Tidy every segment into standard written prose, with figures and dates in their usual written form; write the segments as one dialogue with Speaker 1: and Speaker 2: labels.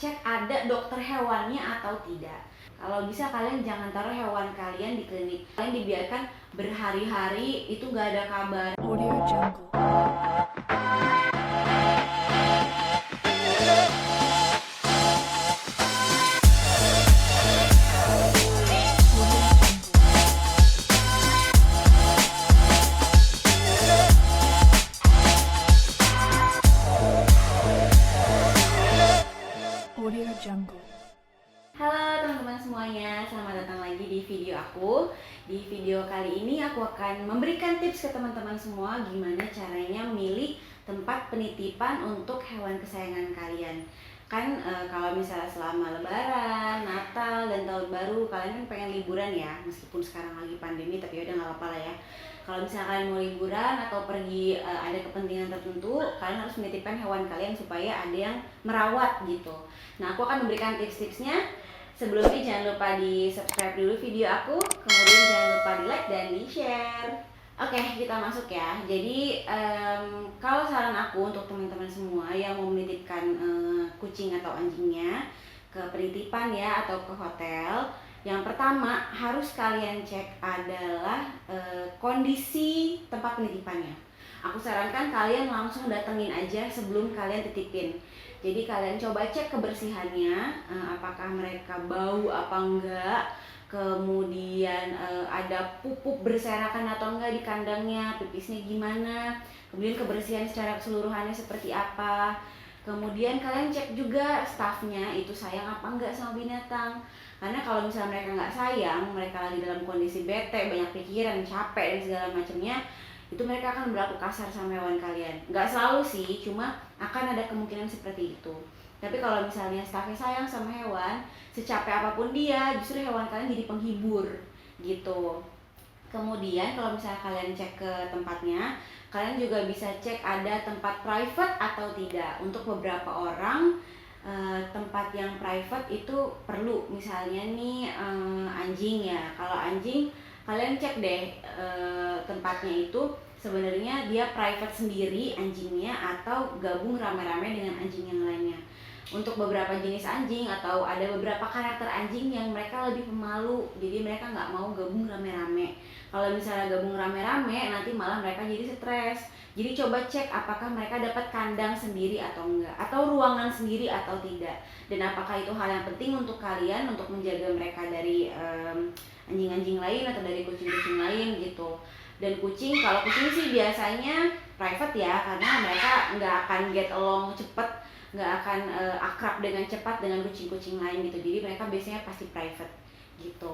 Speaker 1: cek ada dokter hewannya atau tidak. Kalau bisa kalian jangan taruh hewan kalian di klinik. Kalian dibiarkan berhari-hari itu nggak ada kabar.
Speaker 2: Audio Jungle. Audio Jungle.
Speaker 1: Halo teman-teman semuanya, selamat datang lagi di video aku. Di video kali ini aku akan memberikan tips ke teman-teman semua gimana caranya milih tempat penitipan untuk hewan kesayangan kalian. Kan kalau misalnya selama lebaran, Natal, dan tahun baru kalian kan pengen liburan ya, meskipun sekarang lagi pandemi tapi udah gak apa-apa lah ya. Kalau misalnya kalian mau liburan atau pergi ada kepentingan tertentu, kalian harus menitipkan hewan kalian supaya ada yang merawat gitu. Nah, aku akan memberikan tips-tipsnya. Sebelumnya jangan lupa di subscribe dulu video aku, kemudian jangan lupa di like dan di share. Oke, kita masuk ya. Jadi kalau saran aku untuk teman-teman semua yang mau menitipkan kucing atau anjingnya ke penitipan ya atau ke hotel, yang pertama harus kalian cek adalah kondisi tempat penitipannya. Aku sarankan kalian langsung datengin aja sebelum kalian titipin. Jadi kalian coba cek kebersihannya, apakah mereka bau apa enggak, kemudian ada pupuk berserakan atau enggak di kandangnya, pipisnya gimana, kemudian kebersihan secara keseluruhannya seperti apa. Kemudian kalian cek juga stafnya itu sayang apa enggak sama binatang. Karena kalau misalnya mereka nggak sayang, mereka lagi dalam kondisi bete, banyak pikiran, capek dan segala macamnya, itu mereka akan berlaku kasar sama hewan kalian. Nggak selalu sih, cuma akan ada kemungkinan seperti itu. Tapi kalau misalnya stafnya sayang sama hewan, secapek apapun dia, justru hewan kalian jadi penghibur gitu. Kemudian kalau misalnya kalian cek ke tempatnya, kalian juga bisa cek ada tempat private atau tidak. Untuk beberapa orang tempat yang private itu perlu. Misalnya nih anjing ya, kalau anjing kalian cek deh tempatnya itu sebenarnya dia private sendiri anjingnya atau gabung rame-rame dengan anjing yang lainnya. Untuk beberapa jenis anjing atau ada beberapa karakter anjing yang mereka lebih pemalu, jadi mereka nggak mau gabung rame-rame. Kalau misalnya gabung rame-rame nanti malah mereka jadi stres. Jadi coba cek apakah mereka dapat kandang sendiri atau enggak, atau ruangan sendiri atau tidak, dan apakah itu hal yang penting untuk kalian untuk menjaga mereka dari anjing-anjing lain atau dari kucing-kucing lain gitu. Dan kucing, kalau kucing sih biasanya private ya, karena mereka nggak akan get along cepet, nggak akan akrab dengan cepat dengan kucing-kucing lain gitu. Jadi mereka biasanya pasti private gitu.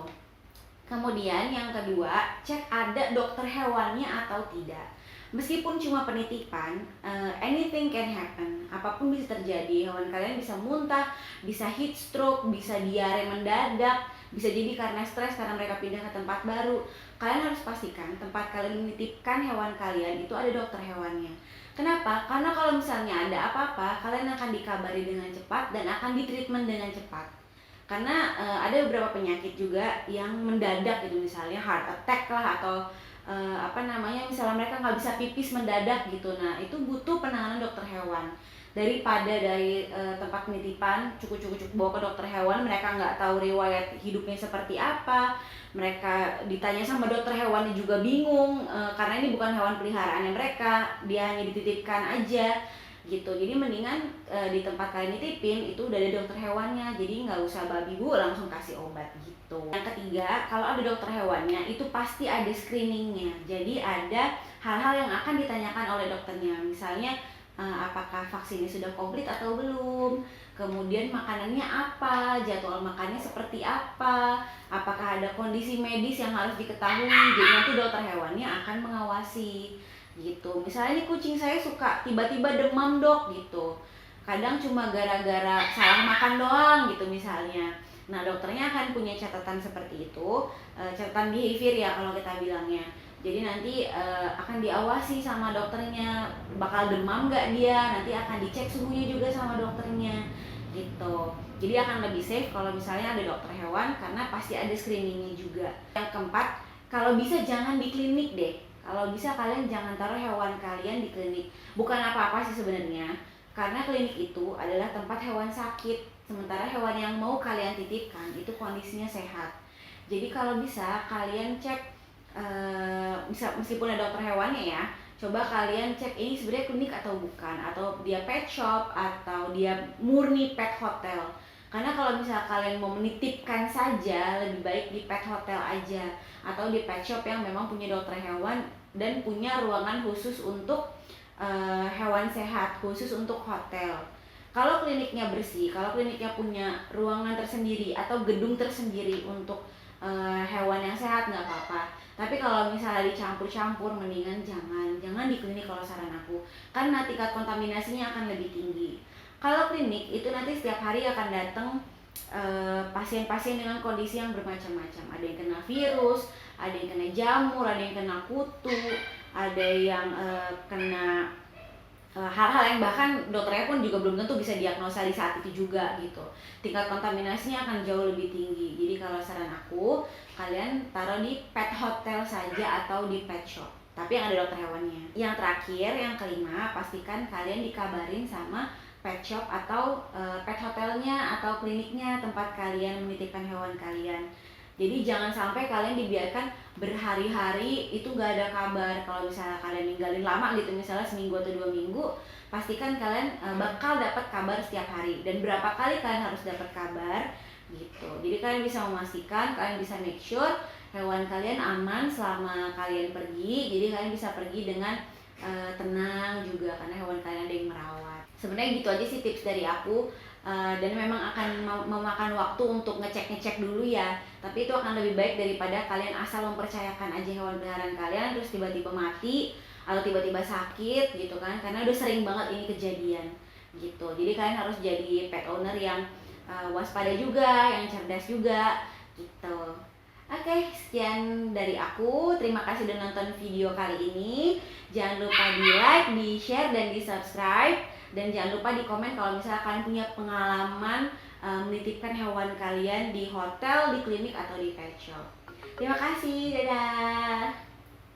Speaker 1: Kemudian yang kedua, cek ada dokter hewannya atau tidak. Meskipun cuma penitipan, anything can happen. Apapun bisa terjadi. Hewan kalian bisa muntah, bisa heat stroke, bisa diare mendadak, bisa jadi karena stres karena mereka pindah ke tempat baru. Kalian harus pastikan tempat kalian menitipkan hewan kalian itu ada dokter hewannya. Kenapa? Karena kalau misalnya ada apa-apa, kalian akan dikabari dengan cepat dan akan ditreatment dengan cepat. Karena ada beberapa penyakit juga yang mendadak gitu, misalnya heart attack lah atau misalnya mereka nggak bisa pipis mendadak gitu. Nah itu butuh penanganan dokter hewan. Daripada dari tempat penitipan cukup bawa ke dokter hewan, mereka nggak tahu riwayat hidupnya seperti apa, mereka ditanya sama dokter hewannya juga bingung, karena ini bukan hewan peliharaannya mereka, dia hanya dititipkan aja gitu. Jadi mendingan di tempat kalian nitipin itu udah ada dokter hewannya, jadi nggak usah babi bu langsung kasih obat gitu. Yang ketiga, kalau ada dokter hewannya itu pasti ada screeningnya. Jadi ada hal-hal yang akan ditanyakan oleh dokternya, misalnya apakah vaksinnya sudah komplit atau belum, kemudian makanannya apa, jadwal makannya seperti apa, apakah ada kondisi medis yang harus diketahui. Jadi nanti dokter hewannya akan mengawasi gitu. Misalnya nih kucing saya suka tiba-tiba demam dok gitu, kadang cuma gara-gara salah makan doang gitu misalnya. Nah dokternya akan punya catatan seperti itu, catatan behavior ya kalau kita bilangnya. Jadi nanti akan diawasi sama dokternya, bakal demam nggak dia, nanti akan dicek suhunya juga sama dokternya gitu. Jadi akan lebih safe kalau misalnya ada dokter hewan karena pasti ada screeningnya juga. Yang keempat, kalau bisa jangan di klinik deh. Kalau bisa kalian jangan taruh hewan kalian di klinik. Bukan apa-apa sih sebenarnya, karena klinik itu adalah tempat hewan sakit. Sementara hewan yang mau kalian titipkan itu kondisinya sehat. Jadi kalau bisa kalian cek, meskipun ada dokter hewannya ya, coba kalian cek ini sebenarnya klinik atau bukan, atau dia pet shop atau dia murni pet hotel. Karena kalau misalnya kalian mau menitipkan saja, lebih baik di pet hotel aja atau di pet shop yang memang punya dokter hewan dan punya ruangan khusus untuk hewan sehat, khusus untuk hotel. Kalau kliniknya bersih, kalau kliniknya punya ruangan tersendiri atau gedung tersendiri untuk hewan yang sehat, nggak apa-apa. Tapi kalau misalnya dicampur-campur, mendingan jangan di klinik kalau saran aku, karena tingkat kontaminasinya akan lebih tinggi. Kalau klinik itu nanti setiap hari akan datang pasien-pasien dengan kondisi yang bermacam-macam. Ada yang kena virus, ada yang kena jamur, ada yang kena kutu, ada yang kena hal-hal yang bahkan dokternya pun juga belum tentu bisa diagnosa di saat itu juga gitu. Tingkat kontaminasinya akan jauh lebih tinggi. Jadi kalau saran aku, kalian taruh di pet hotel saja atau di pet shop, tapi yang ada dokter hewannya. Yang terakhir, yang kelima, pastikan kalian dikabarin sama pet shop atau pet hotelnya atau kliniknya tempat kalian menitipkan hewan kalian. Jadi jangan sampai kalian dibiarkan berhari-hari itu gak ada kabar. Kalau misalnya kalian ninggalin lama gitu, misalnya seminggu atau 2 minggu, pastikan kalian bakal dapat kabar setiap hari. Dan berapa kali kalian harus dapat kabar gitu. Jadi kalian bisa memastikan, kalian bisa make sure hewan kalian aman selama kalian pergi. Jadi kalian bisa pergi dengan tenang juga karena hewan kalian ada yang merawat. Sebenarnya gitu aja sih tips dari aku. Dan memang akan memakan waktu untuk ngecek dulu ya, tapi itu akan lebih baik daripada kalian asal mempercayakan aja hewan peliharaan kalian terus tiba-tiba mati atau tiba-tiba sakit gitu kan, karena udah sering banget ini kejadian gitu. Jadi kalian harus jadi pet owner yang waspada juga, yang cerdas juga gitu. Oke, sekian dari aku. Terima kasih udah nonton video kali ini. Jangan lupa di like, di share, dan di subscribe. Dan jangan lupa di komen kalau misalnya kalian punya pengalaman menitipkan hewan kalian di hotel, di klinik, atau di pet shop. Terima kasih, dadah!